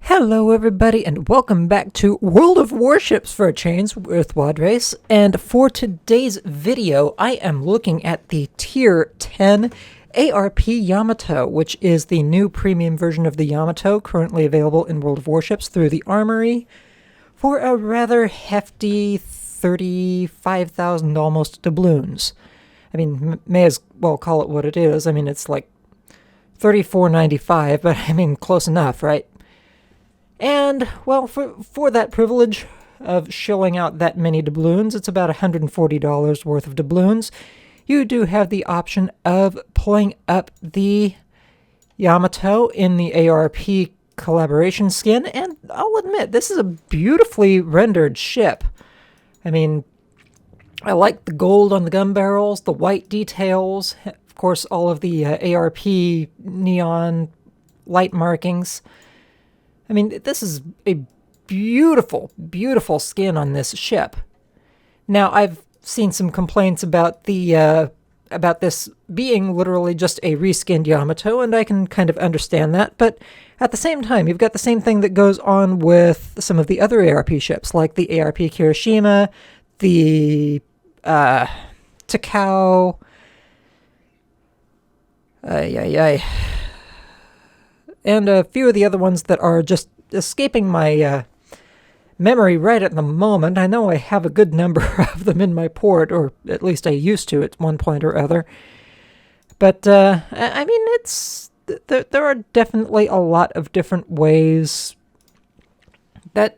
Hello everybody and welcome back to World of Warships for a change with Wadres, and for today's video I am looking at the Tier 10 ARP Yamato, which is the new premium version of the Yamato currently available in World of Warships through the Armory for a rather hefty 35,000 almost doubloons. I mean, may as well call it what it is. I mean, it's like $34.95, but I mean, close enough, right? And, well, for that privilege of shilling out that many doubloons, it's about $140 worth of doubloons. You do have the option of pulling up the Yamato in the ARP collaboration skin, and I'll admit, this is a beautifully rendered ship. I mean, I like the gold on the gun barrels, the white details, of course, all of the ARP neon light markings. I mean, this is a beautiful, beautiful skin on this ship. Now, I've seen some complaints about about this being literally just a reskinned Yamato, and I can kind of understand that, but at the same time, you've got the same thing that goes on with some of the other ARP ships, like the ARP Kirishima, the Takao, and a few of the other ones that are just escaping my memory right at the moment. I know I have a good number of them in my port, or at least I used to at one point or other. But, I mean, there are definitely a lot of different ways that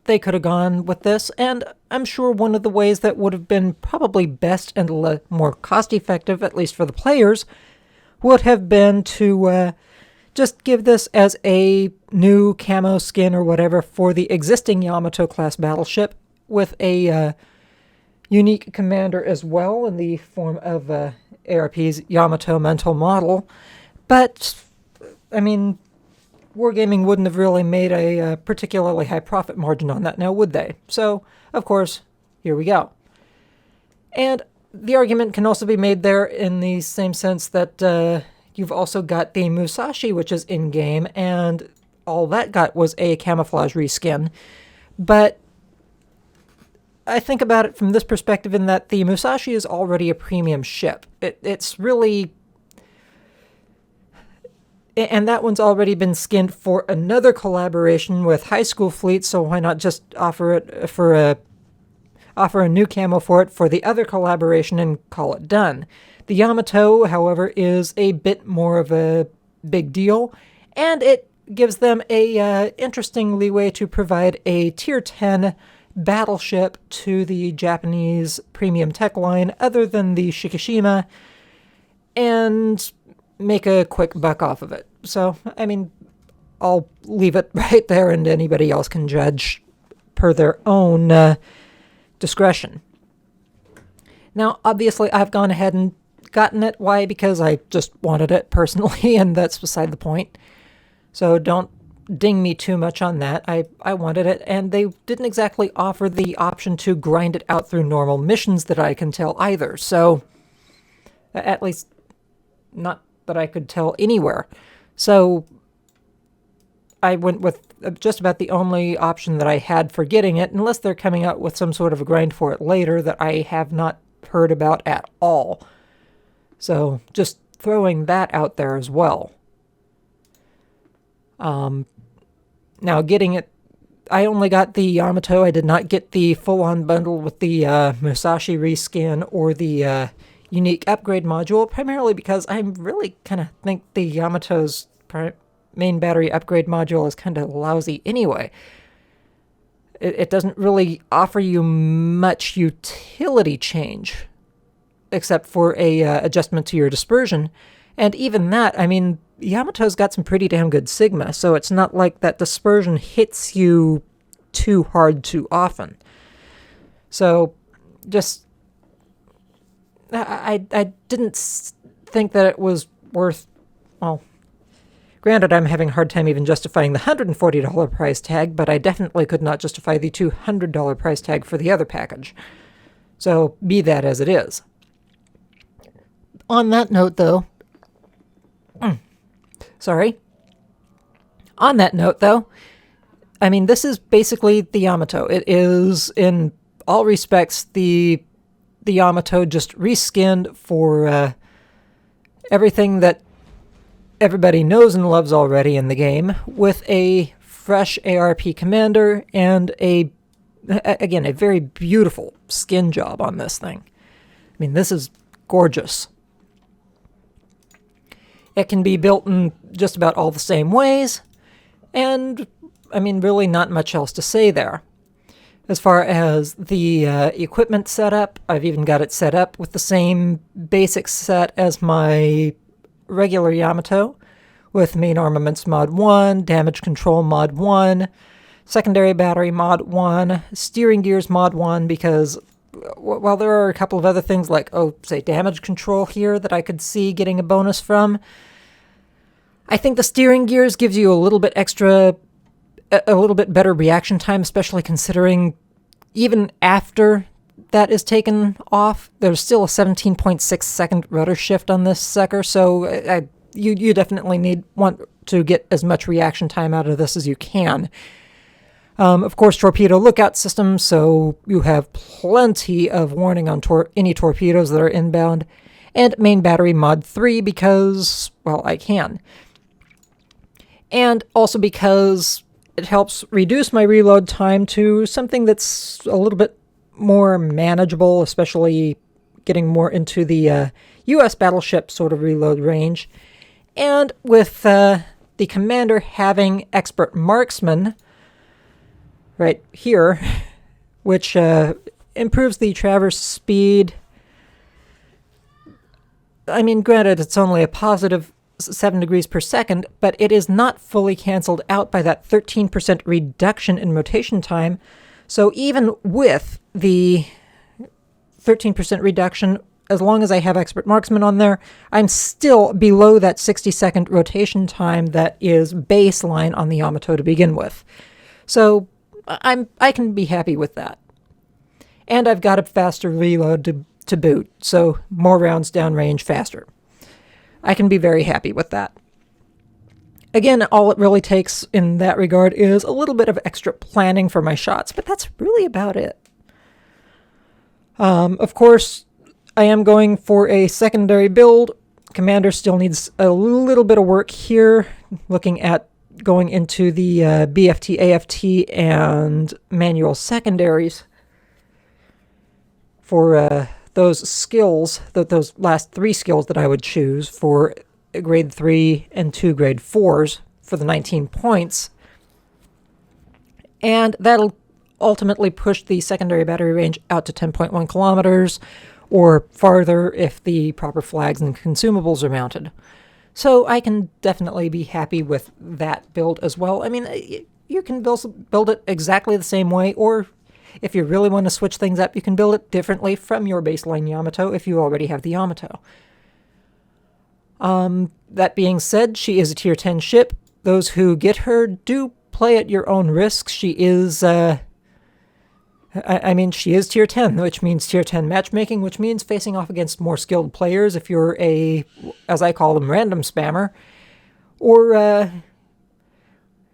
they could have gone with this, and I'm sure one of the ways that would have been probably best and more cost-effective, at least for the players, would have been to just give this as a new camo skin or whatever for the existing Yamato class battleship with a unique commander as well in the form of ARP's Yamato mental model. But, I mean, Wargaming wouldn't have really made a particularly high profit margin on that now, would they? So, of course, here we go. And the argument can also be made there in the same sense that you've also got the Musashi, which is in-game, and all that got was a camouflage reskin. But I think about it from this perspective in that the Musashi is already a premium ship. It's really... And that one's already been skinned for another collaboration with High School Fleet, so why not just offer it for offer a new camo for it for the other collaboration and call it done. The Yamato, however, is a bit more of a big deal, and it gives them a interesting leeway to provide a Tier 10 battleship to the Japanese premium tech line other than the Shikishima, and make a quick buck off of it. So, I mean, I'll leave it right there, and anybody else can judge per their own discretion. Now, obviously, I've gone ahead and gotten it. Why? Because I just wanted it personally, and that's beside the point. So don't ding me too much on that. I wanted it, and they didn't exactly offer the option to grind it out through normal missions that I can tell either. So, at least not that I could tell anywhere. So I went with just about the only option that I had for getting it, unless they're coming out with some sort of a grind for it later that I have not heard about at all. So just throwing that out there as well. Now getting it, I only got the Yamato. I did not get the full-on bundle with the Musashi reskin or the unique upgrade module, primarily because I really kind of think the Yamato's main battery upgrade module is kind of lousy anyway. It doesn't really offer you much utility change, except for a adjustment to your dispersion. And even that, I mean, Yamato's got some pretty damn good Sigma, so it's not like that dispersion hits you too hard too often. So, just... I didn't think that it was worth... Well, granted, I'm having a hard time even justifying the $140 price tag, but I definitely could not justify the $200 price tag for the other package. So, be that as it is. On that note, though... sorry. On that note, though, I mean, this is basically the Yamato. It is, in all respects, the Yamato just reskinned for everything that everybody knows and loves already in the game, with a fresh ARP commander and again, a very beautiful skin job on this thing. I mean, this is gorgeous. It can be built in just about all the same ways, and, I mean, really not much else to say there. As far as the equipment setup, I've even got it set up with the same basic set as my regular Yamato, with main armaments mod 1, damage control mod 1, secondary battery mod 1, steering gears mod 1, because while there are a couple of other things like, say, damage control here that I could see getting a bonus from, I think the steering gears gives you a little bit better reaction time, especially considering even after that is taken off, there's still a 17.6 second rudder shift on this sucker, so you definitely want to get as much reaction time out of this as you can. Of course, torpedo lookout system, so you have plenty of warning on any torpedoes that are inbound, and main battery mod 3 because, well, I can. And also because it helps reduce my reload time to something that's a little bit more manageable, especially getting more into the US battleship sort of reload range. And with the commander having expert marksman right here, which improves the traverse speed. I mean, granted, it's only a positive 7 degrees per second, but it is not fully canceled out by that 13% reduction in rotation time. So even with the 13% reduction, as long as I have expert marksman on there, I'm still below that 60-second rotation time that is baseline on the Yamato to begin with. So I can be happy with that. And I've got a faster reload to boot, so more rounds downrange faster. I can be very happy with that. Again, all it really takes in that regard is a little bit of extra planning for my shots, but that's really about it. Of course, I am going for a secondary build. Commander still needs a little bit of work here, looking at going into the BFT, AFT, and manual secondaries for those skills, those last 3 skills that I would choose for grade 3 and 2 grade 4s for the 19 points. And that'll ultimately push the secondary battery range out to 10.1 kilometers, or farther if the proper flags and consumables are mounted. So I can definitely be happy with that build as well. I mean, you can build it exactly the same way, or if you really want to switch things up, you can build it differently from your baseline Yamato if you already have the Yamato. That being said, she is a tier 10 ship. Those who get her do play at your own risk. She is, she is tier 10, which means tier 10 matchmaking, which means facing off against more skilled players if you're a, as I call them, random spammer, or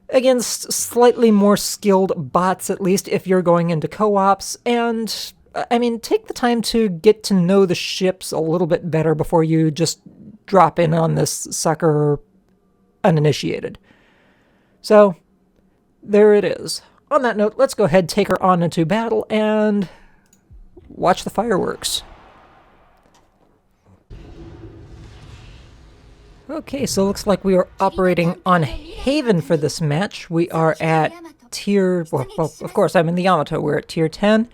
against slightly more skilled bots, at least if you're going into co-ops. And, I mean, take the time to get to know the ships a little bit better before you just drop in on this sucker uninitiated. So, there it is. On that note, let's go ahead, take her on into battle, and watch the fireworks. Okay, so it looks like we are operating on Haven for this match. We are at tier, well, of course, I'm in the Yamato. We're at tier 10,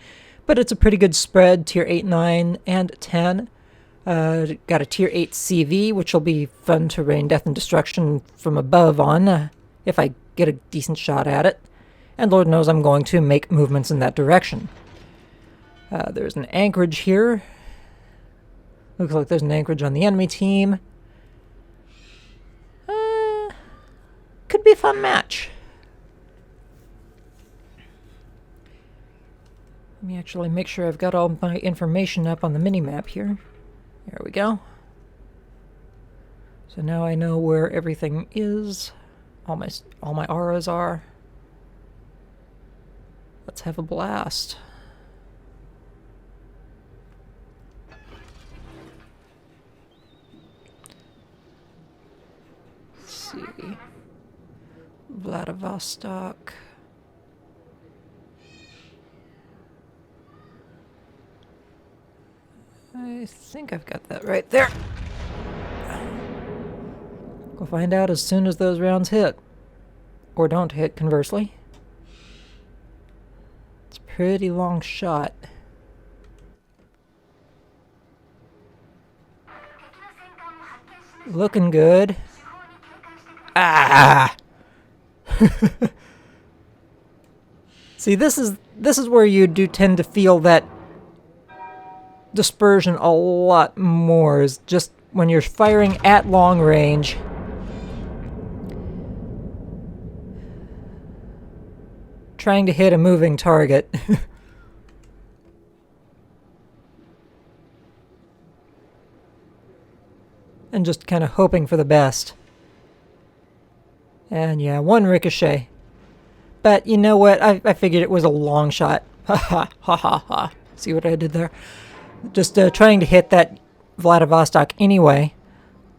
but it's a pretty good spread, tier 8, 9, and 10. Got a tier 8 CV, which will be fun to rain death and destruction from above on, if I get a decent shot at it. And Lord knows I'm going to make movements in that direction. There's an anchorage here. Looks like there's an anchorage on the enemy team. Could be a fun match. Let me actually make sure I've got all my information up on the minimap here. There we go. So now I know where everything is all my auras are. Let's have a blast. Let's see. Vladivostok. I think I've got that right there. We'll find out as soon as those rounds hit. Or don't hit, conversely. It's a pretty long shot. Looking good. Ah! See, this is where you do tend to feel that dispersion a lot more, is just when you're firing at long range. Trying to hit a moving target. And just kind of hoping for the best. And yeah, one ricochet. But you know what? I figured it was a long shot. Ha ha ha ha ha. See what I did there? Just trying to hit that Vladivostok anyway.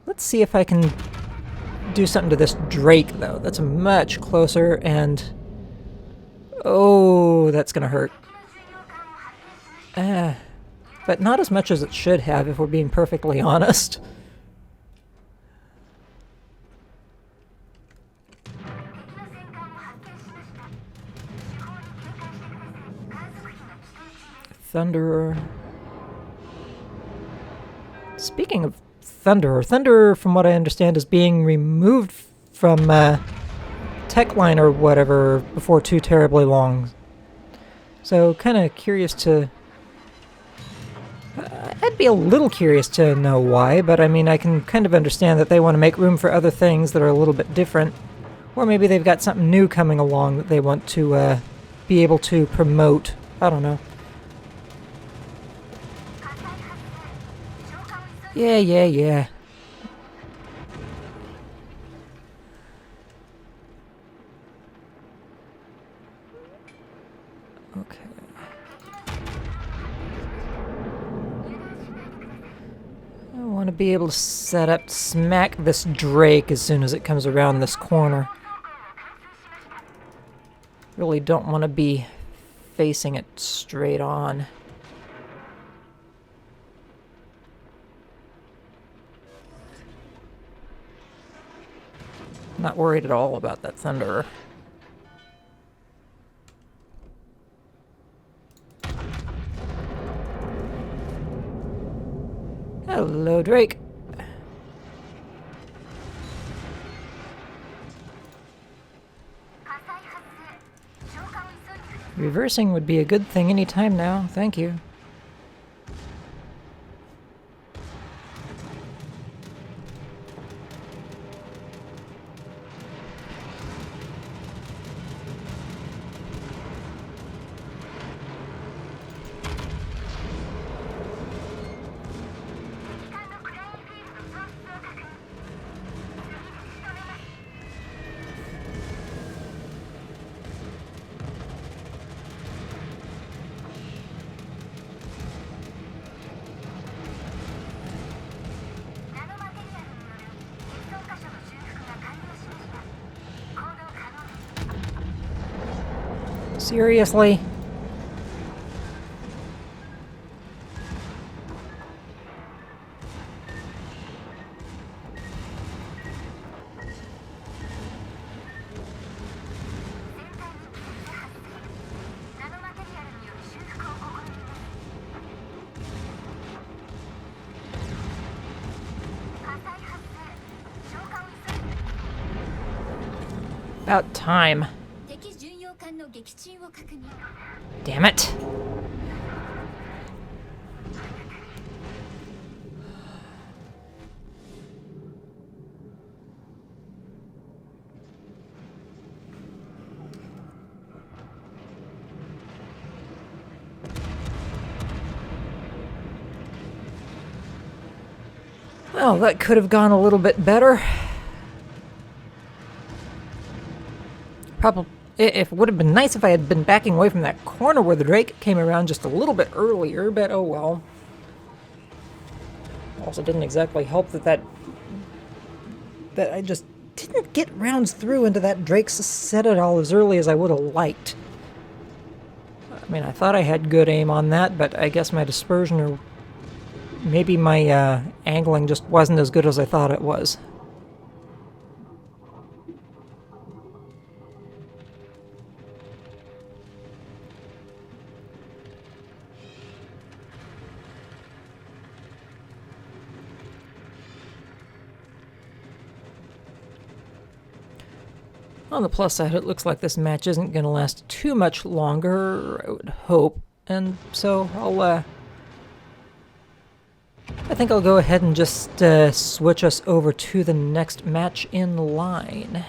Let's see if I can do something to this Drake, though. That's much closer, and... oh, that's gonna hurt. But not as much as it should have, if we're being perfectly honest. Thunderer. Speaking of Thunderer, Thunderer, from what I understand, is being removed from tech line or whatever before too terribly long. So, kind of curious to... I'd be a little curious to know why, but I mean, I can kind of understand that they want to make room for other things that are a little bit different. Or maybe they've got something new coming along that they want to be able to promote. I don't know. Yeah. Okay. I want to be able to set up, smack this Drake as soon as it comes around this corner. Really don't want to be facing it straight on. Not worried at all about that Thunderer. Hello, Drake. Reversing would be a good thing any time now. Thank you. Seriously? About time. Damn it. Well, that could have gone a little bit better. Probably, if it would have been nice if I had been backing away from that corner where the Drake came around just a little bit earlier, but oh well. Also didn't exactly help that I just didn't get rounds through into that Drake's Citadel as early as I would have liked. I mean, I thought I had good aim on that, but I guess my dispersion or maybe my angling just wasn't as good as I thought it was. On the plus side, it looks like this match isn't going to last too much longer, I would hope, and so I think I'll go ahead and just switch us over to the next match in line.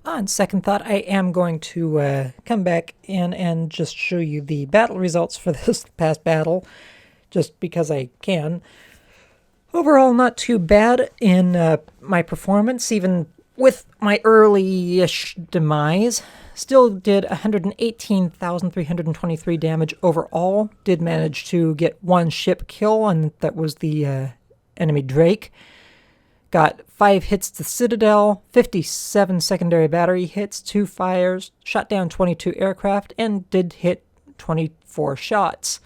On second thought, I am going to come back in and just show you the battle results for this past battle, just because I can. Overall, not too bad in my performance, even with my early-ish demise. Still did 118,323 damage overall. Did manage to get one ship kill, and that was the enemy Drake. Got 5 hits to Citadel, 57 secondary battery hits, 2 fires, shot down 22 aircraft, and did hit 24 shots.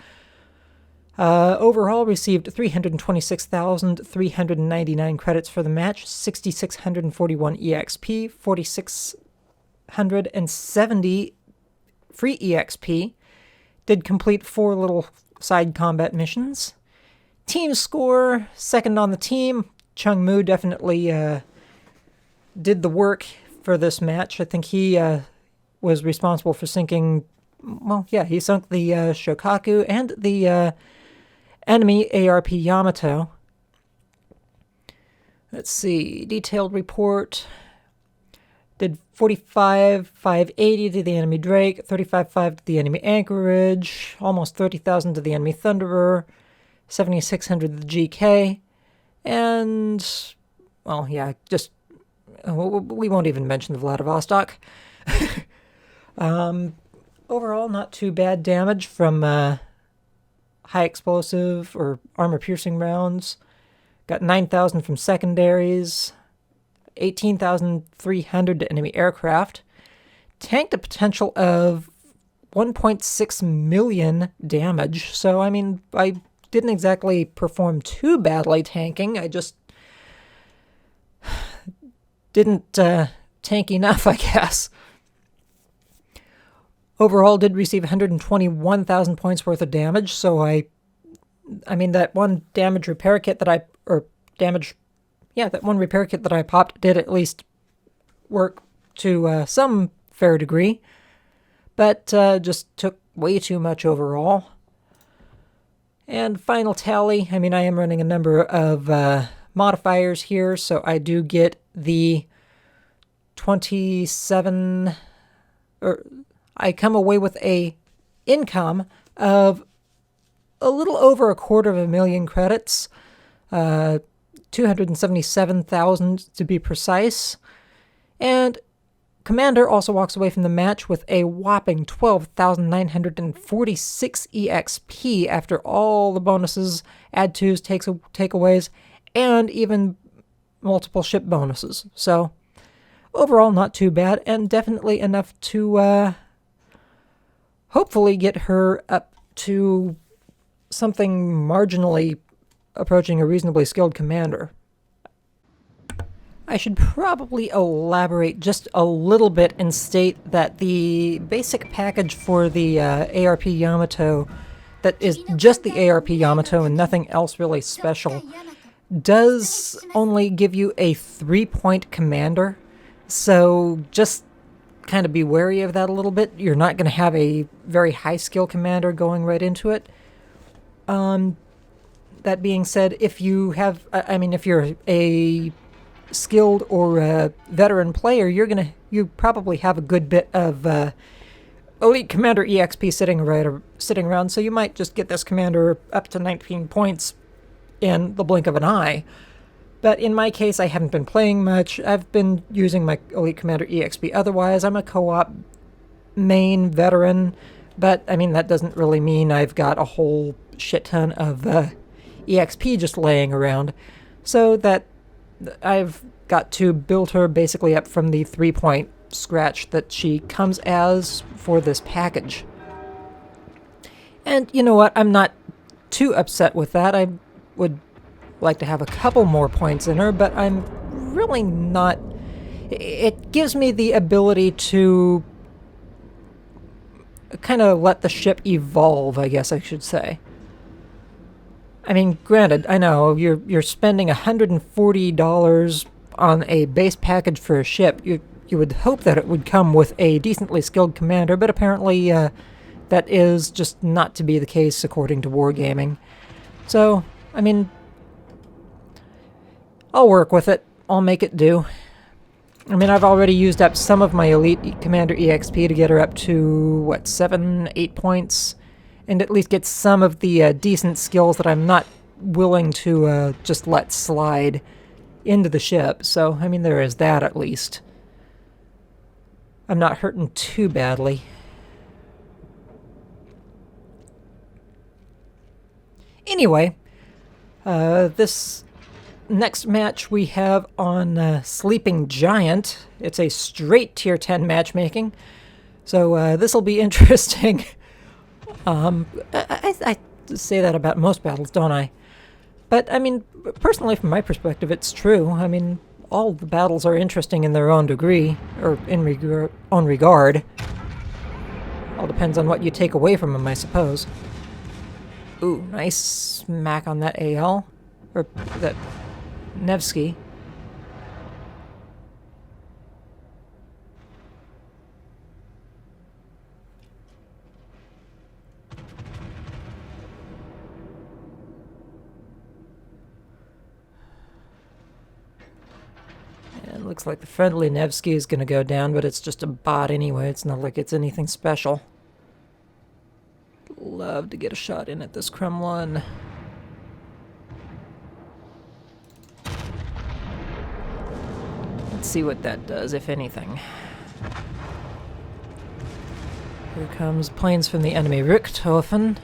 Overall, received 326,399 credits for the match, 6,641 EXP, 4,670 free EXP. Did complete 4 little side combat missions. Team score, second on the team. Chung Mu definitely did the work for this match. I think he was responsible for sinking, well, yeah, he sunk the Shokaku and the enemy ARP Yamato. Let's see, detailed report. Did 45,580 to the enemy Drake, 35,500 to the enemy Anchorage, almost 30,000 to the enemy Thunderer, 7,600 to the GK, and, well, yeah, just, we won't even mention the Vladivostok. Overall, not too bad damage from high explosive or armor-piercing rounds. Got 9,000 from secondaries, 18,300 to enemy aircraft. Tanked a potential of 1.6 million damage. So, I mean, I didn't exactly perform too badly tanking. I just didn't tank enough, I guess. Overall, did receive 121,000 points worth of damage, so I mean, that one damage repair kit that that one repair kit that I popped did at least work to some fair degree, but just took way too much overall. And final tally, I mean, I am running a number of modifiers here, so I do get the 27, or I come away with a income of a little over 250,000 credits, 277,000 to be precise, and Commander also walks away from the match with a whopping 12,946 EXP after all the bonuses, add-tos, takeaways, and even multiple ship bonuses. So, overall, not too bad, and definitely enough to hopefully get her up to something marginally approaching a reasonably skilled commander. I should probably elaborate just a little bit and state that the basic package for the ARP Yamato, that is just the ARP Yamato and nothing else really special, does only give you a 3-point commander, so just kind of be wary of that a little bit. You're not going to have a very high skill commander going right into it. That being said, if you have, if you're a skilled or a veteran player, you probably have a good bit of elite commander EXP sitting around, so you might just get this commander up to 19 points in the blink of an eye. But in my case, I haven't been playing much. I've been using my Elite Commander EXP. Otherwise, I'm a co-op main veteran, but I mean, that doesn't really mean I've got a whole shit ton of EXP just laying around. So that I've got to build her basically up from the 3-point scratch that she comes as for this package. And you know what? I'm not too upset with that. I would like to have a couple more points in her, but I'm really not. It gives me the ability to kind of let the ship evolve, I guess I should say. I mean, granted, I know you're spending $140 on a base package for a ship. You would hope that it would come with a decently skilled commander, but apparently that is just not to be the case according to Wargaming. So, I mean, I'll work with it. I'll make it do. I mean, I've already used up some of my Elite Commander EXP to get her up to, what, 7, 8 points? And at least get some of the decent skills that I'm not willing to just let slide into the ship. So, I mean, there is that at least. I'm not hurting too badly. Anyway, this next match we have on Sleeping Giant. It's a straight tier 10 matchmaking. So this will be interesting. I say that about most battles, don't I? But, I mean, personally, from my perspective, it's true. I mean, all the battles are interesting in their own degree, or in own regard. All depends on what you take away from them, I suppose. Ooh, nice smack on that AL. Or that Nevsky. It looks like the friendly Nevsky is going to go down, but it's just a bot anyway. It's not like it's anything special. Love to get a shot in at this Kremlin. Let's see what that does, if anything. Here comes planes from the enemy Richthofen.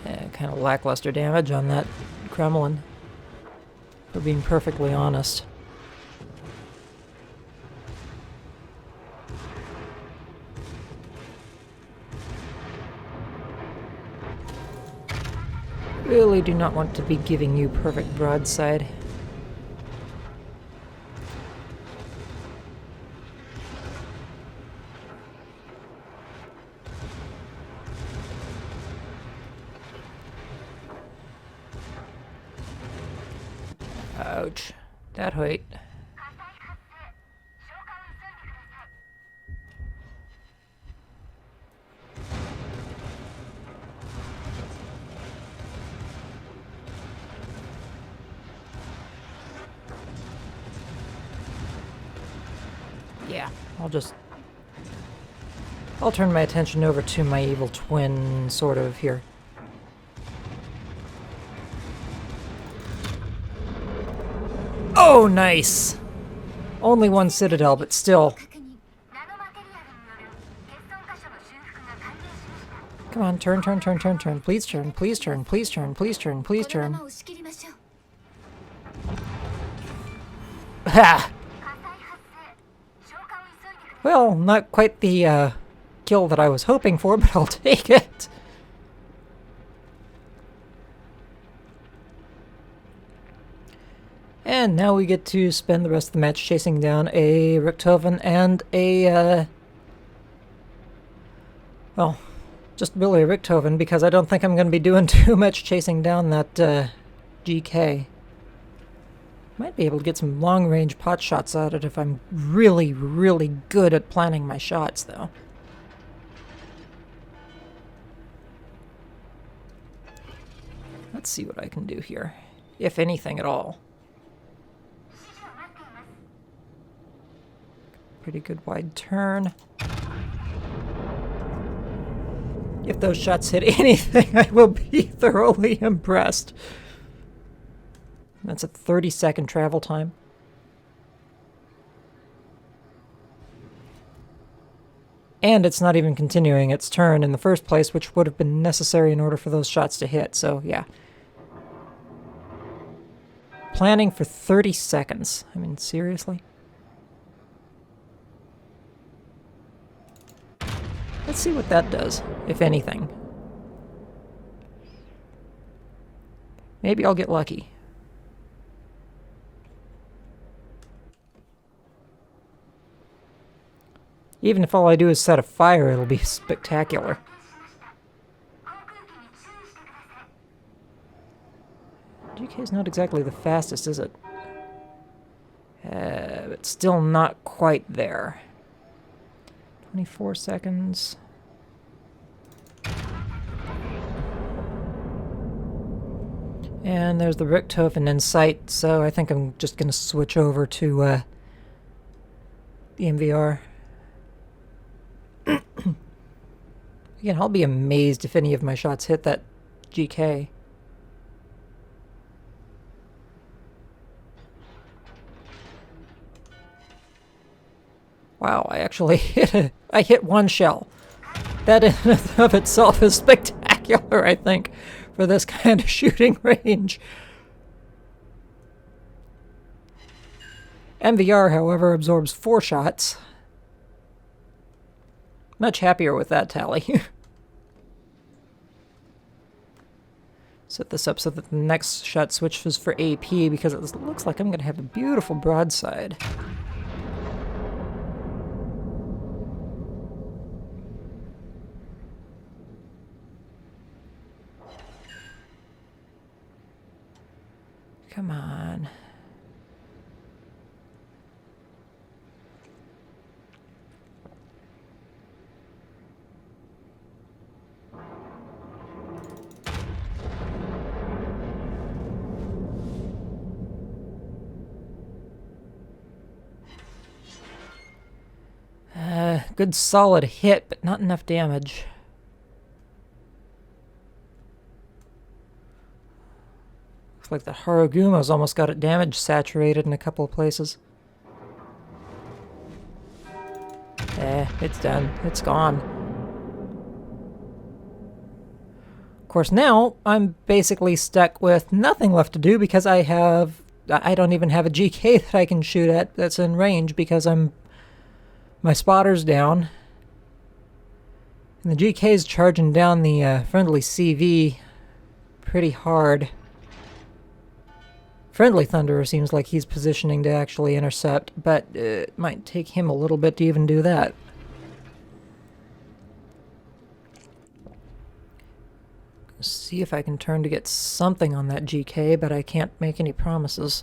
Yeah, kind of lackluster damage on that Kremlin, for being perfectly honest. Really do not want to be giving you perfect broadside. Ouch. That hurt. Yeah, I'll turn my attention over to my evil twin, sort of, here. Oh, nice! Only one citadel, but still. Come on, turn. Please turn, please turn, please turn, please turn, please turn. Ha! Well, not quite the kill that I was hoping for, but I'll take it. And now we get to spend the rest of the match chasing down a Richthofen and a, well, just really a Richthofen, because I don't think I'm going to be doing too much chasing down that GK. Might be able to get some long-range pot shots at it if I'm really, really good at planning my shots, though. Let's see what I can do here, if anything at all. Pretty good wide turn. If those shots hit anything, I will be thoroughly impressed. That's a 30-second travel time. And it's not even continuing its turn in the first place, which would have been necessary in order for those shots to hit, so yeah. Planning for 30 seconds. I mean, seriously? Let's see what that does, if anything. Maybe I'll get lucky. Even if all I do is set a fire, it'll be spectacular. GK's not exactly the fastest, is it? But still not quite there. 24 seconds. And there's the Richthofen in sight, so I think I'm just going to switch over to the MVR. Again, I'll be amazed if any of my shots hit that GK. Wow, I actually I hit one shell. That in and of itself is spectacular, I think, for this kind of shooting range. MVR, however, absorbs 4 shots. Much happier with that tally. Set this up so that the next shot switches for AP, because it looks like I'm going to have a beautiful broadside. Come on. Good solid hit, but not enough damage. Looks like the Haruguma's almost got it damage saturated in a couple of places. It's done. It's gone. Of course, now I'm basically stuck with nothing left to do because I don't even have a GK that I can shoot at that's in range because my spotter's down. And the GK's charging down the friendly CV pretty hard. Friendly Thunderer seems like he's positioning to actually intercept, but it might take him a little bit to even do that. See if I can turn to get something on that GK, but I can't make any promises.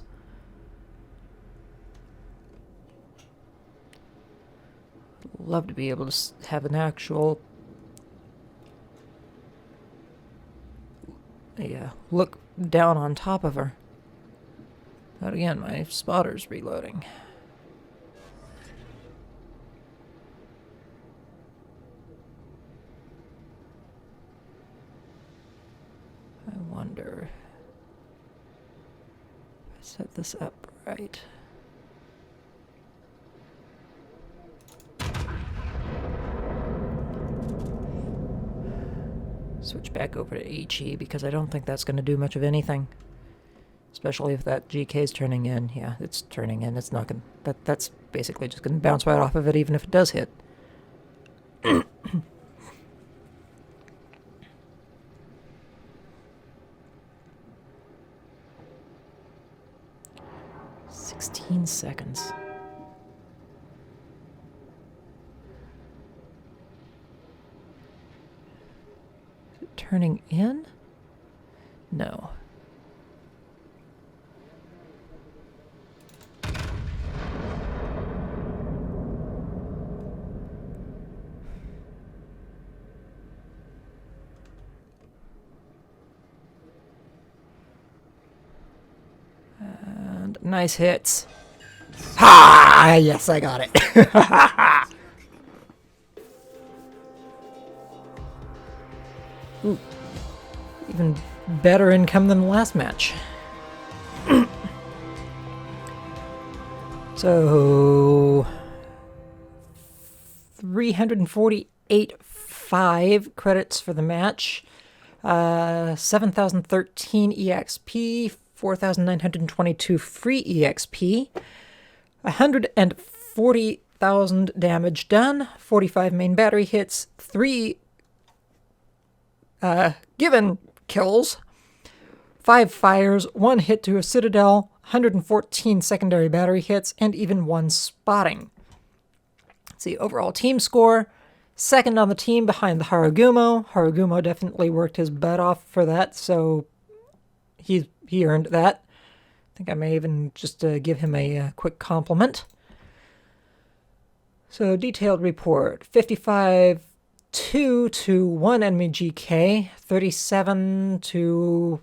Love to be able to have an actual look down on top of her. But again, my spotter's reloading. I wonder if I set this up right. Switch back over to HE because I don't think that's going to do much of anything. Especially if that GK's turning in. Yeah, it's turning in. It's not going to... That's basically just going to bounce right off of it even if it does hit. 16 seconds. Is it turning in? No. Nice hits. Ha! Yes, I got it. Ooh. Even better income than the last match. So 348.5 credits for the match, 7,013 EXP, 4,922 free EXP, 140,000 damage done, 45 main battery hits, 3 given kills, 5 fires, 1 hit to a citadel, 114 secondary battery hits, and even 1 spotting. Let's see, overall team score, second on the team behind the Harugumo. Harugumo definitely worked his butt off for that, so he earned that. I think I may even just give him a quick compliment. So, detailed report, 55-2 to 1 enemy GK, 37 to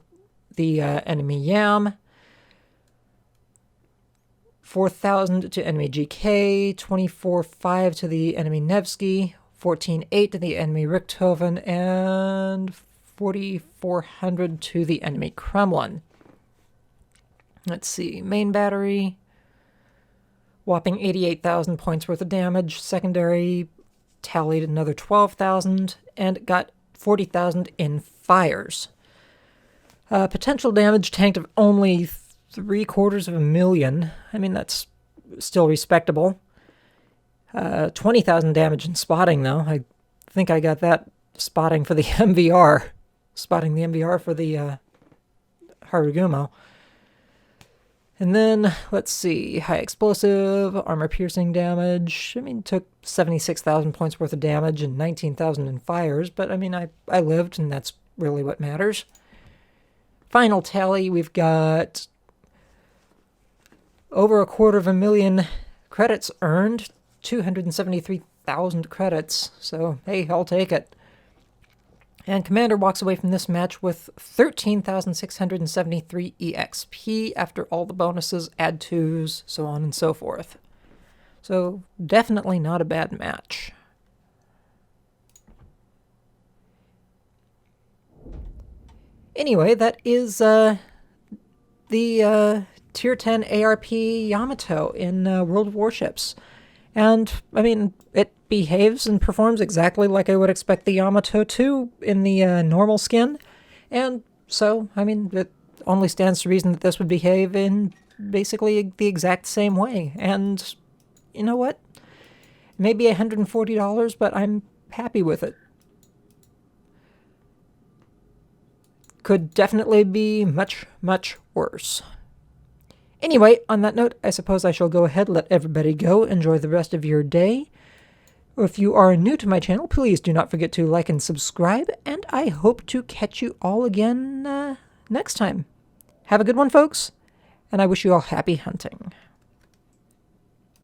the enemy Yam, 4,000 to enemy GK, 24-5 to the enemy Nevsky, 14-8 to the enemy Richthofen, and 4,400 to the enemy Kremlin. Let's see, main battery, whopping 88,000 points worth of damage. Secondary tallied another 12,000 and got 40,000 in fires. Potential damage tanked of only 750,000. I mean, that's still respectable. 20,000 damage in spotting, though. I think I got that spotting for the MVR. Spotting the MVR for the Harugumo. And then, let's see, high explosive, armor piercing damage. I mean, took 76,000 points worth of damage and 19,000 in fires, but I mean, I lived, and that's really what matters. Final tally, we've got over 250,000 credits earned, 273,000 credits, so hey, I'll take it. And Commander walks away from this match with 13,673 EXP after all the bonuses, add twos, so on and so forth. So definitely not a bad match. Anyway, that is the Tier 10 ARP Yamato in World of Warships. And, I mean, it behaves and performs exactly like I would expect the Yamato to in the normal skin. And so, I mean, it only stands to reason that this would behave in basically the exact same way. And, you know what? Maybe $140, but I'm happy with it. Could definitely be much, much worse. Anyway, on that note, I suppose I shall go ahead, let everybody go, enjoy the rest of your day. If you are new to my channel, please do not forget to like and subscribe, and I hope to catch you all again next time. Have a good one, folks, and I wish you all happy hunting.